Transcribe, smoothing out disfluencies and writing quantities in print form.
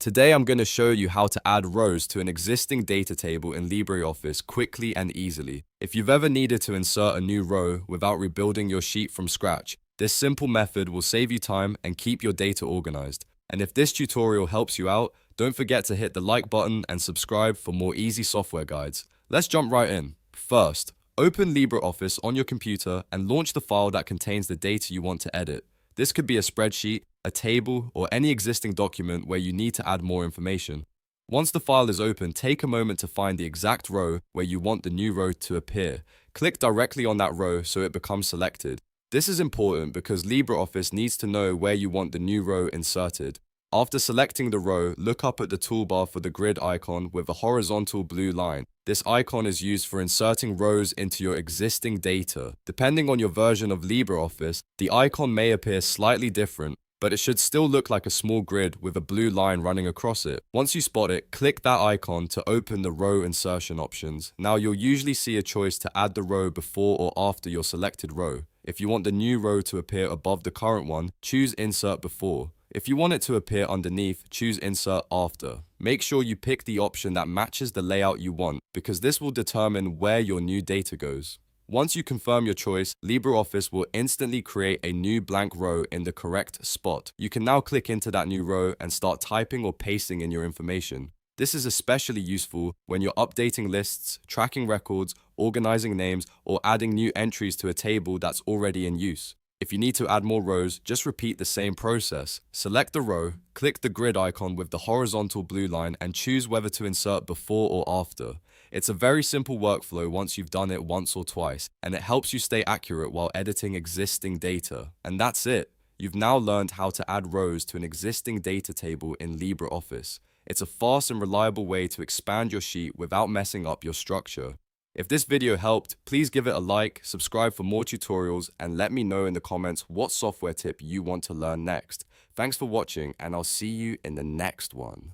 Today I'm going to show you how to add rows to an existing data table in LibreOffice quickly and easily. If you've ever needed to insert a new row without rebuilding your sheet from scratch, this simple method will save you time and keep your data organized. And if this tutorial helps you out, don't forget to hit the like button and subscribe for more easy software guides. Let's jump right in. First, open LibreOffice on your computer and launch the file that contains the data you want to edit. This could be a spreadsheet, a table, or any existing document where you need to add more information. Once the file is open, take a moment to find the exact row where you want the new row to appear. Click directly on that row so it becomes selected. This is important because LibreOffice needs to know where you want the new row inserted. After selecting the row, look up at the toolbar for the grid icon with a horizontal blue line. This icon is used for inserting rows into your existing data. Depending on your version of LibreOffice, the icon may appear slightly different, but it should still look like a small grid with a blue line running across it. Once you spot it, click that icon to open the row insertion options. Now you'll usually see a choice to add the row before or after your selected row. If you want the new row to appear above the current one, choose Insert Before. If you want it to appear underneath, choose Insert After. Make sure you pick the option that matches the layout you want, because this will determine where your new data goes. Once you confirm your choice, LibreOffice will instantly create a new blank row in the correct spot. You can now click into that new row and start typing or pasting in your information. This is especially useful when you're updating lists, tracking records, organizing names, or adding new entries to a table that's already in use. If you need to add more rows, just repeat the same process. Select the row, click the grid icon with the horizontal blue line, and choose whether to insert before or after. It's a very simple workflow once you've done it once or twice, and it helps you stay accurate while editing existing data. And that's it. You've now learned how to add rows to an existing data table in LibreOffice. It's a fast and reliable way to expand your sheet without messing up your structure. If this video helped, please give it a like, subscribe for more tutorials, and let me know in the comments what software tip you want to learn next. Thanks for watching, and I'll see you in the next one.